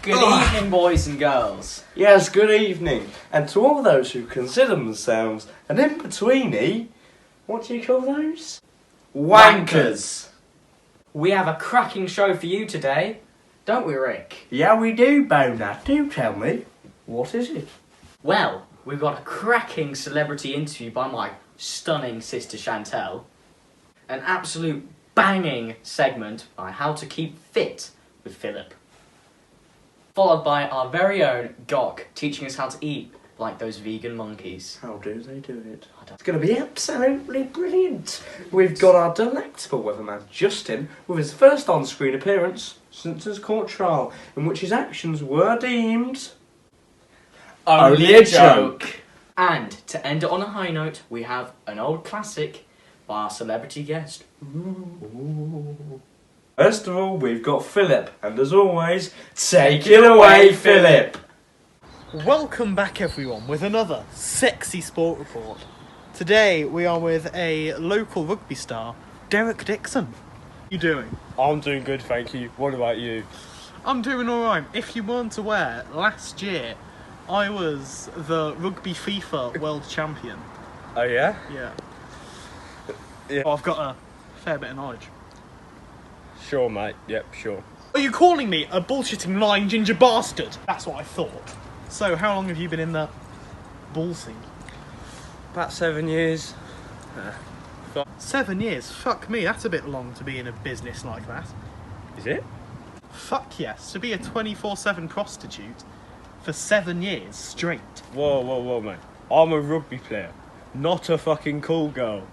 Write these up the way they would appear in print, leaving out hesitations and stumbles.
Good evening, boys and girls. Yes, good evening. And to all those who consider themselves an in-betweenie, what do you call those? Wankers. We have a cracking show for you today, don't we, Rick? Yeah, we do, Boner. Do tell me. What is it? Well, we've got a cracking celebrity interview by my stunning sister Chantel, an absolute banging segment by How to Keep Fit with Philip, followed by our very own Gok teaching us how to eat like those vegan monkeys. How do they do it? It's going to be absolutely brilliant. We've got our delectable weatherman Justin with his first on-screen appearance since his court trial, in which his actions were deemed only a joke. And to end it on a high note, we have an old classic by our celebrity guest. Ooh. First of all, we've got Philip, and as always, take it away, Philip! Welcome back, everyone, with another sexy sport report. Today we are with a local rugby star, Derek Dixon. How you doing? I'm doing good, thank you. What about you? I'm doing alright. If you weren't aware, last year I was the Rugby FIFA World Champion. Oh yeah? Yeah. Yeah. Well, I've got a fair bit of knowledge. Sure, mate. Yep, sure. Are you calling me a bullshitting lying ginger bastard? That's what I thought. So, how long have you been in the ball scene? About 7 years. 7 years? Fuck me, that's a bit long to be in a business like that. Is it? Fuck yes, to be a 24/7 prostitute for 7 years straight. Whoa, mate. I'm a rugby player, not a fucking cool girl.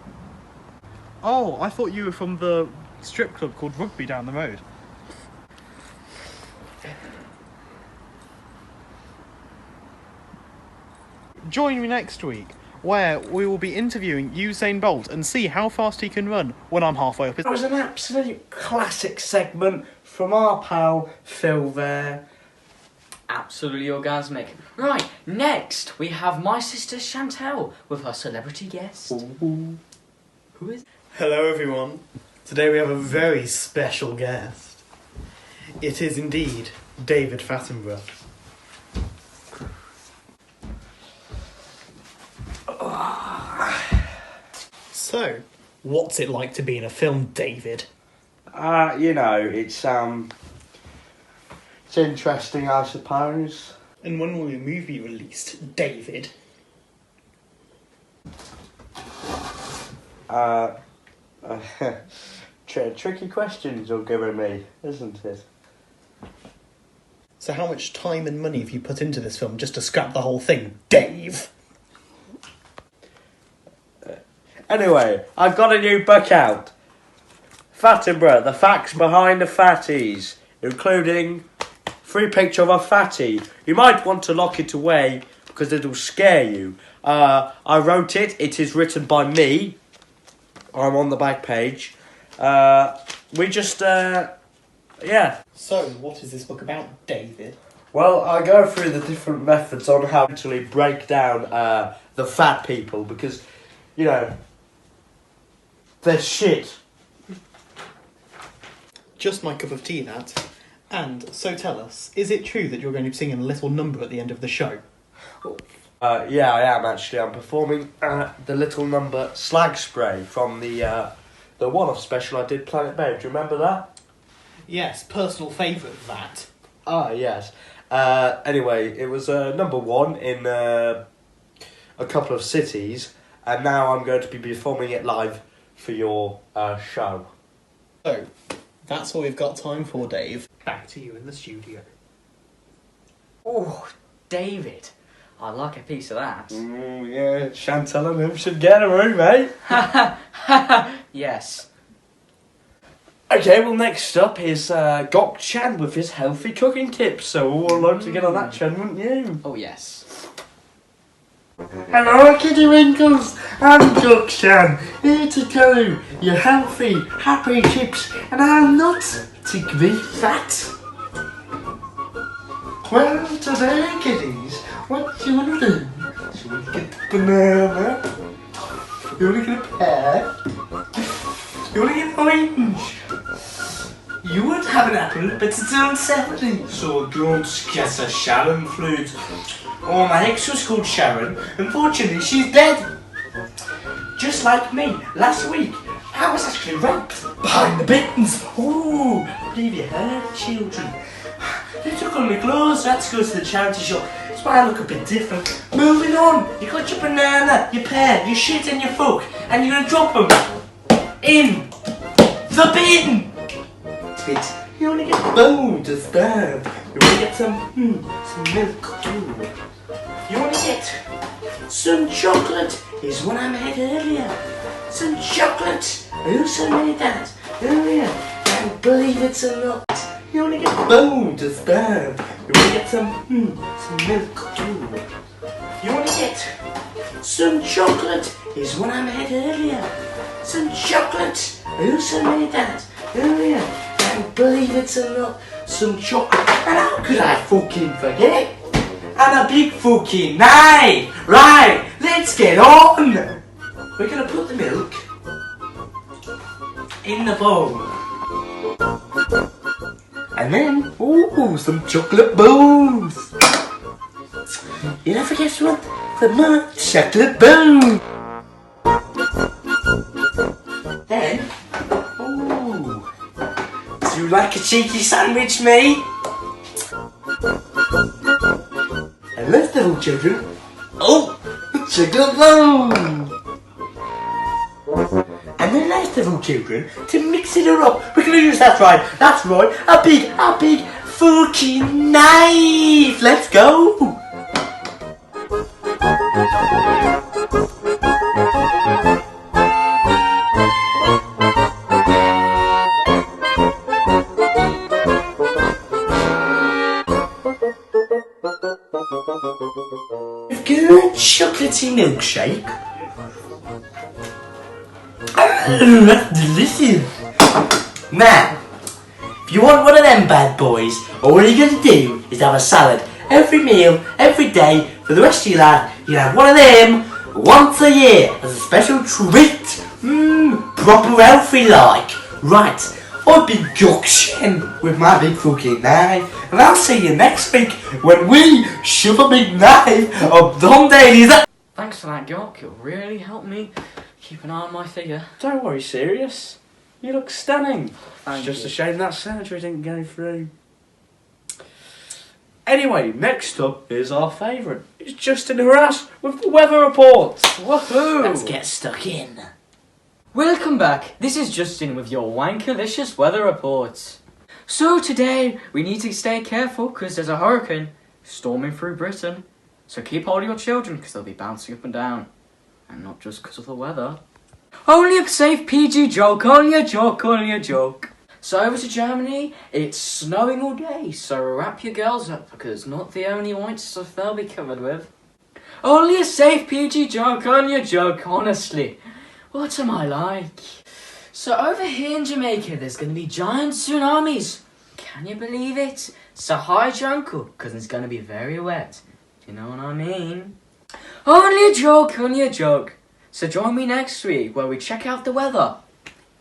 Oh, I thought you were from the strip club called Rugby down the road. Join me next week, where we will be interviewing Usain Bolt and see how fast he can run when I'm halfway up his... That was an absolute classic segment from our pal Phil there. Absolutely orgasmic. Right, next we have my sister Chantel with her celebrity guest. Ooh. Who is... Hello everyone. Today we have a very special guest. It is indeed David Fattenbrough. So, what's it like to be in a film, David? It's interesting, I suppose. And when will your movie be released, David? Tricky questions you're giving me, isn't it? So how much time and money have you put into this film just to scrap the whole thing, Dave? Anyway, I've got a new book out. Fattenbrough, the facts behind the fatties, including free picture of a fatty. You might want to lock it away because it'll scare you. I wrote it. It is written by me. I'm on the back page. Yeah. So, what is this book about, David? Well, I go through the different methods on how to actually break down the fat people because, they're shit. Just my cup of tea, that. And, so tell us, is it true that you're going to be singing a little number at the end of the show? Yeah, I am actually. I'm performing the little number Slag Spray from the one-off special I did, Planet Babe. Do you remember that? Yes, personal favourite, that. Ah, yes. Anyway, it was number one in a couple of cities, and now I'm going to be performing it live for your show. So, that's all we've got time for, Dave. Back to you in the studio. Oh, David. I like a piece of that. Yeah, Chantel and him should get a room, mate. Yes. Okay, well, next up is Gok Chan with his healthy cooking tips. So we'll all love to get on that trend, wouldn't you? Oh, yes. Hello, Kitty Winkles. I'm Gok Chan, here to tell you your healthy, happy tips and how not to be fat. Well, today, kiddies, what do you want to do? Do you want to get the banana? You want to get a pear? You want to get orange? You would have an apple, but it's on 70. So don't get a Sharon flute. Oh, my ex was called Sharon. Unfortunately, she's dead. Just like me, last week, I was actually raped behind the bins. Oh, I believe you heard, children. They took all my clothes, so I had to go to the charity shop. That's why I look a bit different. Moving on, you got your banana, your pear, your shit and your fork, and you're gonna drop them in the bin. You only get bone to sperm. You wanna get some milk too. You wanna get some chocolate, is what I made earlier. Some chocolate. I also made that earlier. And believe it or not, you only get bone to sperm. You wanna get some milk too. You wanna get some chocolate, is what I made earlier. Some chocolate. I also made that earlier. And believe it or not, some chocolate. And how could I fucking forget? And a big fucking knife. Right, let's get on. We're gonna put the milk in the bowl. And then, ooh, some chocolate bones. You never guess what? The chocolate bone. Then, ooh, do you like a cheeky sandwich, mate? And last of all, children, oh, the chocolate bone. And then last of all, children, to mix it all up, we're gonna use that's right, a big fucking knife. Let's go. Good chocolatey milkshake. That's delicious. Now, if you want one of them bad boys, all you're gonna do is have a salad every meal, every day for the rest of your life. You have one of them once a year as a special treat. Proper healthy like. Right, I've been gushing with my big fucking knife, and I'll see you next week when we shove a big knife up Don Daly's. Thanks for that, York. It'll really help me keep an eye on my figure. Don't worry, Sirius. You look stunning. Thank It's just you. a shame that surgery didn't go through. Anyway, next up is our favourite. It's Justin Harass with the weather report. Woohoo! Let's get stuck in. Welcome back. This is Justin with your wankalicious weather report. So today we need to stay careful because there's a hurricane storming through Britain. So keep hold of your children because they'll be bouncing up and down. And not just because of the weather. Only a safe PG joke, only a joke, only a joke. So over to Germany, it's snowing all day, so wrap your girls up because not the only white stuff they'll be covered with. Only a safe PG joke, only a joke, honestly. What am I like? So over here in Jamaica, there's going to be giant tsunamis. Can you believe it? So hide your uncle, because it's going to be very wet. Do you know what I mean? Only a joke, only a joke. So join me next week where we check out the weather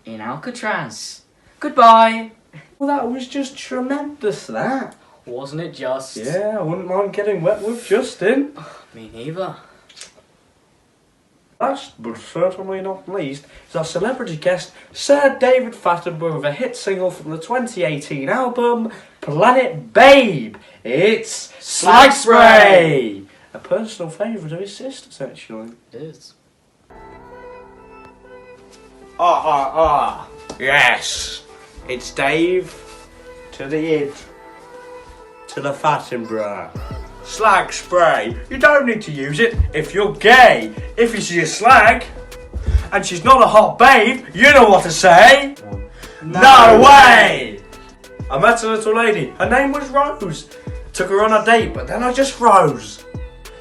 in Alcatraz. Goodbye. Well, that was just tremendous, that. Wasn't it just? Yeah, I wouldn't mind getting wet with Justin. Me neither. Last, but certainly not least, is our celebrity guest, Sir David Fattenbrough, with a hit single from the 2018 album, Planet Babe. It's Slag Spray! A personal favourite of his sister's, actually. It is. Yes! It's Dave to the id, to the Fattenbrough. Slag spray. You don't need to use it if you're gay. If you see a slag and she's not a hot babe, you know what to say. No way! I met a little lady. Her name was Rose. Took her on a date, but then I just froze.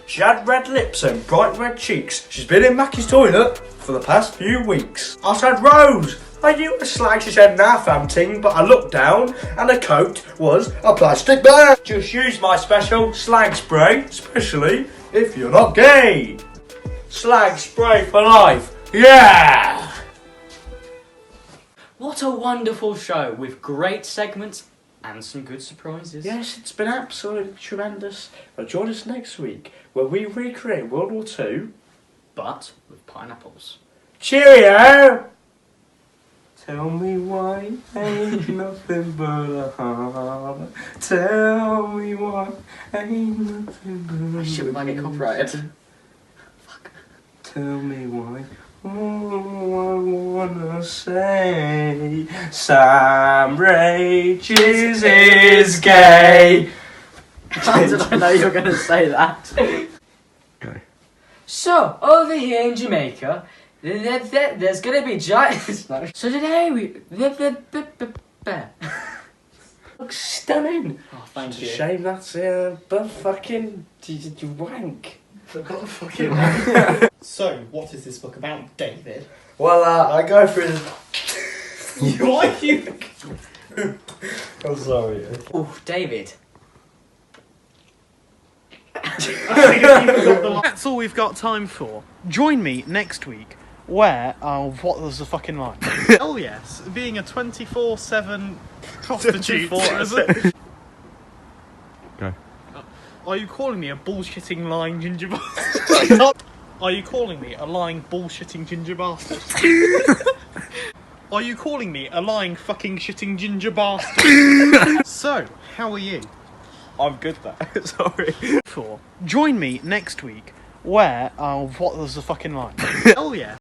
She had red lips and bright red cheeks. She's been in Mackie's toilet for the past few weeks. I said, Rose, are you a slag? She said, nah fam ting, but I looked down and the coat was a plastic bag. Just use my special slag spray, especially if you're not gay. Slag spray for life, yeah! What a wonderful show with great segments and some good surprises. Yes, it's been absolutely tremendous. But join us next week where we recreate World War II. But with pineapples. Cheerio! Tell me why ain't nothing but a heart. Tell me why ain't nothing but a Shit, we might get copyrighted. Tell me why. Oh, I wanna say Sam Rages is gay. How did I know you were going to say that? Okay. So, over here in Jamaica, there's going to be giants. So today Looks stunning. Oh, thank It's you. a shame that's but fucking you wank. So, what is this book about, David? Well, I go through. You are you? I'm sorry. Oh, David. That's all we've got time for. Join me next week where, what was the fucking line? Oh yes, being a 24/7 prostitute. Go. Are you calling me a bullshitting lying ginger bastard? Are you calling me a lying bullshitting ginger bastard? Are you calling me a lying fucking shitting ginger bastard? So, how are you? I'm good there. Sorry. Join me next week where, what was the fucking line? Oh yeah.